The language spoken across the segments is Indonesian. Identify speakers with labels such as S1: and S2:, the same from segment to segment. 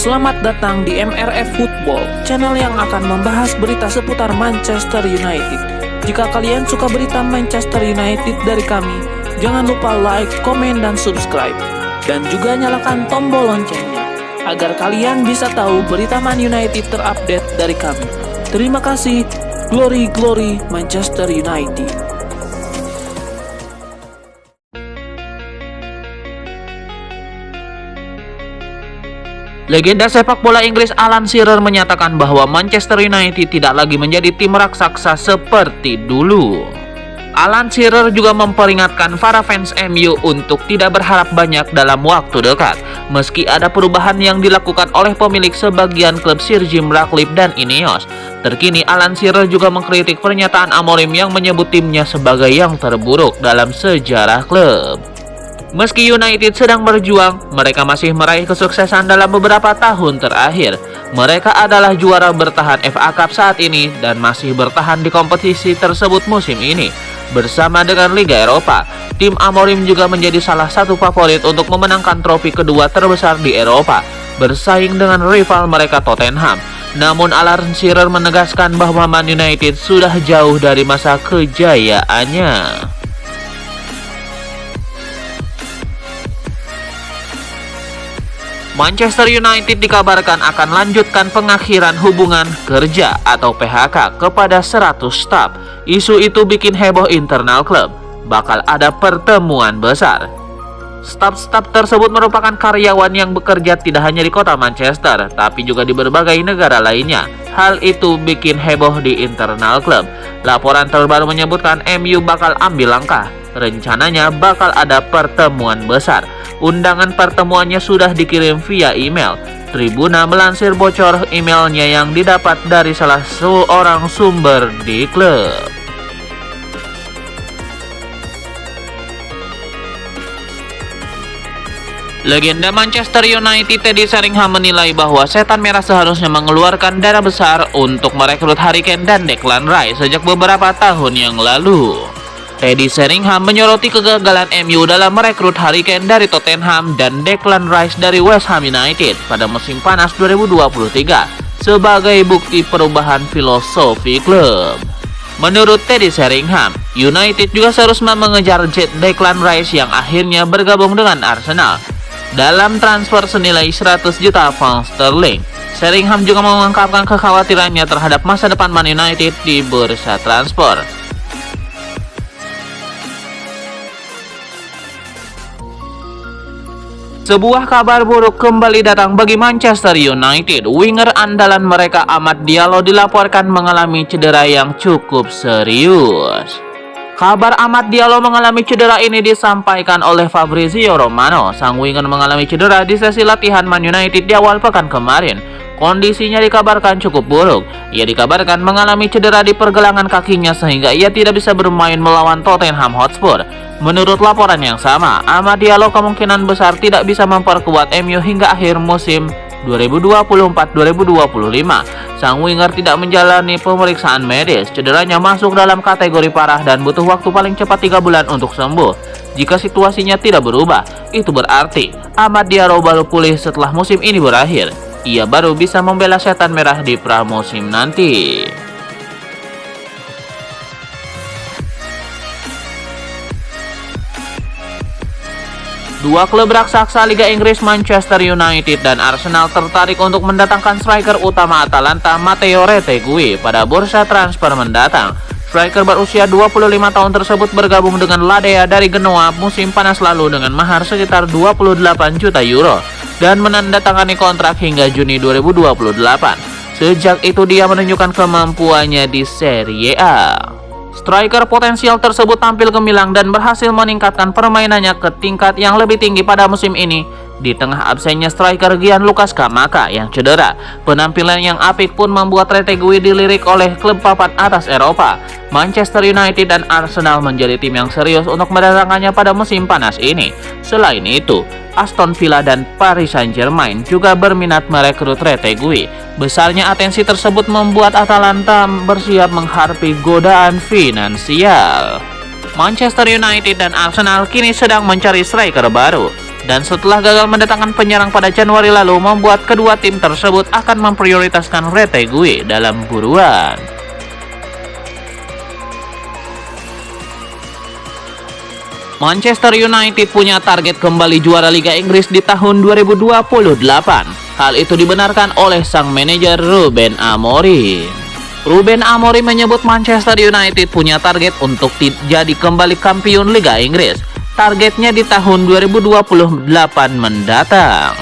S1: Selamat datang di MRF Football, channel yang akan membahas berita seputar Manchester United. Jika kalian suka berita Manchester United dari kami, jangan lupa like, komen, dan subscribe. Dan juga nyalakan tombol loncengnya, agar kalian bisa tahu berita Man United terupdate dari kami. Terima kasih, Glory Glory Manchester United.
S2: Legenda sepak bola Inggris Alan Shearer menyatakan bahwa Manchester United tidak lagi menjadi tim raksasa seperti dulu. Alan Shearer juga memperingatkan para fans MU untuk tidak berharap banyak dalam waktu dekat, meski ada perubahan yang dilakukan oleh pemilik sebagian klub Sir Jim Ratcliffe dan Ineos. Terkini, Alan Shearer juga mengkritik pernyataan Amorim yang menyebut timnya sebagai yang terburuk dalam sejarah klub. Meski United sedang berjuang, mereka masih meraih kesuksesan dalam beberapa tahun terakhir. Mereka adalah juara bertahan FA Cup saat ini dan masih bertahan di kompetisi tersebut musim ini. Bersama dengan Liga Eropa, tim Amorim juga menjadi salah satu favorit untuk memenangkan trofi kedua terbesar di Eropa, bersaing dengan rival mereka Tottenham. Namun Alan Shearer menegaskan bahwa Man United sudah jauh dari masa kejayaannya. Manchester United dikabarkan akan lanjutkan pengakhiran hubungan kerja atau PHK kepada 100 staf. Isu itu bikin heboh internal klub. Bakal ada pertemuan besar. Staf-staf tersebut merupakan karyawan yang bekerja tidak hanya di kota Manchester, tapi juga di berbagai negara lainnya. Hal itu bikin heboh di internal klub. Laporan terbaru menyebutkan MU bakal ambil langkah. Rencananya bakal ada pertemuan besar. Undangan pertemuannya sudah dikirim via email. Tribuna melansir bocor emailnya yang didapat dari salah seorang sumber di klub. Legenda Manchester United Teddy Sheringham menilai bahwa setan merah seharusnya mengeluarkan dana besar untuk merekrut Harry Kane dan Declan Rice sejak beberapa tahun yang lalu. Teddy Sheringham menyoroti kegagalan MU dalam merekrut Harry Kane dari Tottenham dan Declan Rice dari West Ham United pada musim panas 2023 sebagai bukti perubahan filosofi klub. Menurut Teddy Sheringham, United juga seharusnya mengejar Declan Rice yang akhirnya bergabung dengan Arsenal dalam transfer senilai 100 juta pound sterling. Sheringham juga mengungkapkan kekhawatirannya terhadap masa depan Man United di bursa transfer. Sebuah kabar buruk kembali datang bagi Manchester United. Winger andalan mereka Amad Diallo dilaporkan mengalami cedera yang cukup serius. Kabar Amad Diallo mengalami cedera ini disampaikan oleh Fabrizio Romano. Sang winger mengalami cedera di sesi latihan Man United di awal pekan kemarin. Kondisinya dikabarkan cukup buruk. Ia dikabarkan mengalami cedera di pergelangan kakinya sehingga ia tidak bisa bermain melawan Tottenham Hotspur. Menurut laporan yang sama, Amad Diallo kemungkinan besar tidak bisa memperkuat MU hingga akhir musim 2024-2025. Sang winger tidak menjalani pemeriksaan medis. Cederanya masuk dalam kategori parah dan butuh waktu paling cepat 3 bulan untuk sembuh. Jika situasinya tidak berubah, itu berarti Amad Diallo baru pulih setelah musim ini berakhir. Ia baru bisa membela setan merah di pramusim nanti. Dua klub raksasa Liga Inggris Manchester United dan Arsenal tertarik untuk mendatangkan striker utama Atalanta Matteo Retegui pada bursa transfer mendatang. Striker berusia 25 tahun tersebut bergabung dengan Ladea dari Genoa musim panas lalu dengan mahar sekitar 28 juta euro dan menandatangani kontrak hingga Juni 2028. Sejak itu dia menunjukkan kemampuannya di Serie A. Striker potensial tersebut tampil gemilang dan berhasil meningkatkan permainannya ke tingkat yang lebih tinggi pada musim ini. Di tengah absennya striker Gianluca Scamacca yang cedera, penampilan yang apik pun membuat Retegui dilirik oleh klub papan atas Eropa. Manchester United dan Arsenal menjadi tim yang serius untuk mendatangkannya pada musim panas ini. Selain itu, Aston Villa dan Paris Saint-Germain juga berminat merekrut Retegui. Besarnya atensi tersebut membuat Atalanta bersiap menghadapi godaan finansial. Manchester United dan Arsenal kini sedang mencari striker baru. Dan setelah gagal mendatangkan penyerang pada Januari lalu, membuat kedua tim tersebut akan memprioritaskan Retegui dalam buruan. Manchester United punya target kembali juara Liga Inggris di tahun 2028. Hal itu dibenarkan oleh sang manajer Ruben Amorim. Ruben Amorim menyebut Manchester United punya target untuk jadi kembali kampiun Liga Inggris. Targetnya di tahun 2028 mendatang.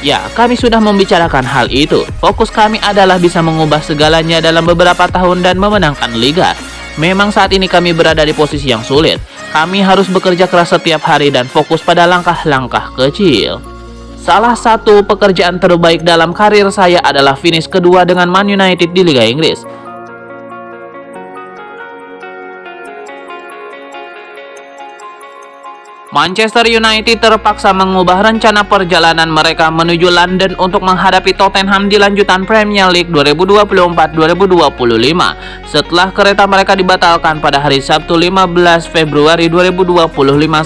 S2: Ya, kami sudah membicarakan hal itu. Fokus kami adalah bisa mengubah segalanya dalam beberapa tahun dan memenangkan Liga. Memang saat ini kami berada di posisi yang sulit. Kami harus bekerja keras setiap hari dan fokus pada langkah-langkah kecil. Salah satu pekerjaan terbaik dalam karir saya adalah finish kedua dengan Man United di Liga Inggris. Manchester United terpaksa mengubah rencana perjalanan mereka menuju London untuk menghadapi Tottenham di lanjutan Premier League 2024-2025 setelah kereta mereka dibatalkan pada hari Sabtu 15 Februari 2025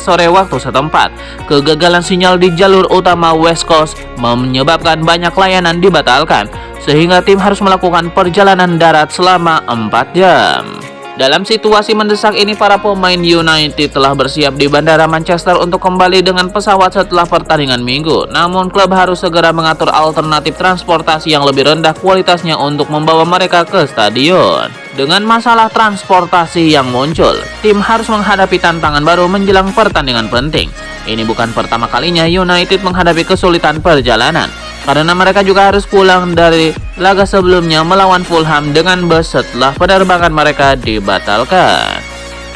S2: sore waktu setempat. Kegagalan sinyal di jalur utama West Coast menyebabkan banyak layanan dibatalkan, sehingga tim harus melakukan perjalanan darat selama 4 jam. Dalam situasi mendesak ini, para pemain United telah bersiap di Bandara Manchester untuk kembali dengan pesawat setelah pertandingan Minggu. Namun, klub harus segera mengatur alternatif transportasi yang lebih rendah kualitasnya untuk membawa mereka ke stadion. Dengan masalah transportasi yang muncul, tim harus menghadapi tantangan baru menjelang pertandingan penting. Ini bukan pertama kalinya United menghadapi kesulitan perjalanan, karena mereka juga harus pulang dari laga sebelumnya melawan Fulham dengan bus setelah penerbangan mereka dibatalkan.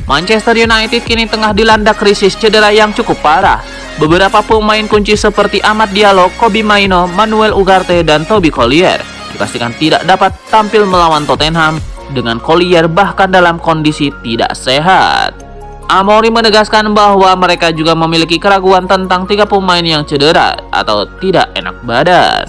S2: Manchester United kini tengah dilanda krisis cedera yang cukup parah. Beberapa pemain kunci seperti Amad Diallo, Kobbie Mainoo, Manuel Ugarte, dan Toby Collier dipastikan tidak dapat tampil melawan Tottenham, dengan Collier bahkan dalam kondisi tidak sehat. Amorim menegaskan bahwa mereka juga memiliki keraguan tentang 3 pemain yang cedera atau tidak enak badan.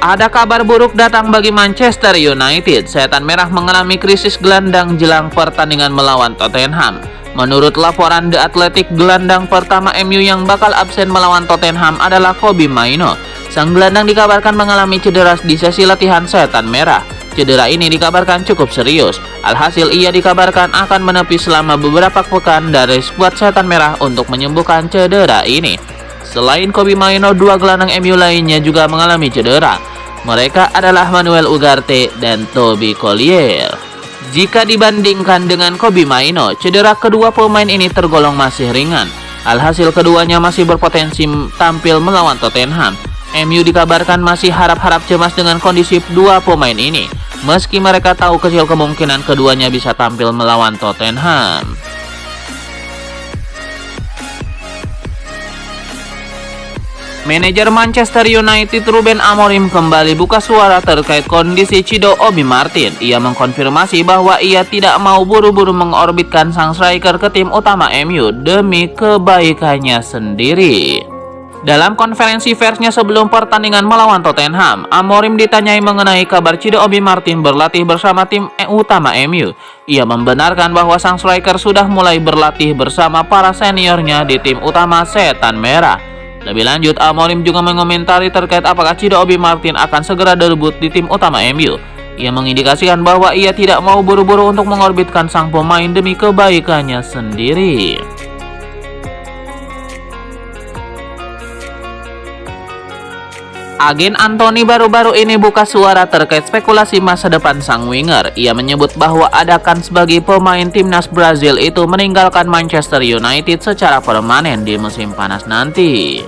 S2: Ada kabar buruk datang bagi Manchester United. Setan Merah mengalami krisis gelandang jelang pertandingan melawan Tottenham. Menurut laporan The Athletic, gelandang pertama MU yang bakal absen melawan Tottenham adalah Kobbie Mainoo. Sang gelandang dikabarkan mengalami cedera di sesi latihan Setan Merah. Cedera ini dikabarkan cukup serius. Alhasil ia dikabarkan akan menepi selama beberapa pekan dari skuad Setan Merah untuk menyembuhkan cedera ini. Selain Kobbie Mainoo, 2 gelandang MU lainnya juga mengalami cedera. Mereka adalah Manuel Ugarte dan Toby Collier. Jika dibandingkan dengan Kobbie Mainoo, cedera kedua pemain ini tergolong masih ringan. Alhasil keduanya masih berpotensi tampil melawan Tottenham. MU dikabarkan masih harap-harap cemas dengan kondisi 2 pemain ini, meski mereka tahu kecil kemungkinan keduanya bisa tampil melawan Tottenham. Manajer Manchester United Ruben Amorim kembali buka suara terkait kondisi Cido Obi Martin. Ia mengkonfirmasi bahwa ia tidak mau buru-buru mengorbitkan sang striker ke tim utama MU demi kebaikannya sendiri. Dalam konferensi persnya sebelum pertandingan melawan Tottenham, Amorim ditanyai mengenai kabar Cido Obi Martin berlatih bersama tim utama MU. Ia membenarkan bahwa sang striker sudah mulai berlatih bersama para seniornya di tim utama Setan Merah. Lebih lanjut, Amorim juga mengomentari terkait apakah Cido Obi Martin akan segera debut di tim utama MU. Ia mengindikasikan bahwa ia tidak mau buru-buru untuk mengorbitkan sang pemain demi kebaikannya sendiri. Agen Anthony baru-baru ini buka suara terkait spekulasi masa depan sang winger. Ia menyebut bahwa ada kans bagi pemain timnas Brazil itu meninggalkan Manchester United secara permanen di musim panas nanti.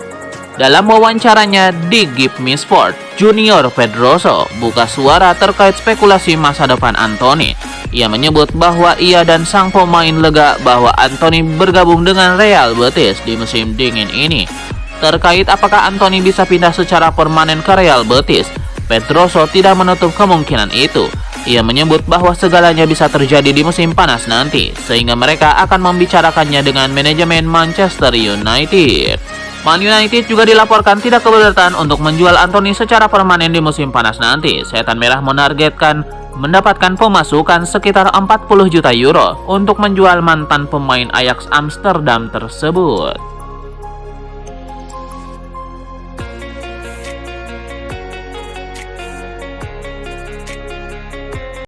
S2: Dalam wawancaranya di Give Me Sport, Junior Pedroso buka suara terkait spekulasi masa depan Anthony. Ia menyebut bahwa ia dan sang pemain lega bahwa Anthony bergabung dengan Real Betis di musim dingin ini. Terkait apakah Anthony bisa pindah secara permanen ke Real Betis, Pedroso tidak menutup kemungkinan itu. Ia menyebut bahwa segalanya bisa terjadi di musim panas nanti, sehingga mereka akan membicarakannya dengan manajemen Manchester United. Man United juga dilaporkan tidak keberatan untuk menjual Anthony secara permanen di musim panas nanti. Setan Merah menargetkan mendapatkan pemasukan sekitar 40 juta euro untuk menjual mantan pemain Ajax Amsterdam tersebut.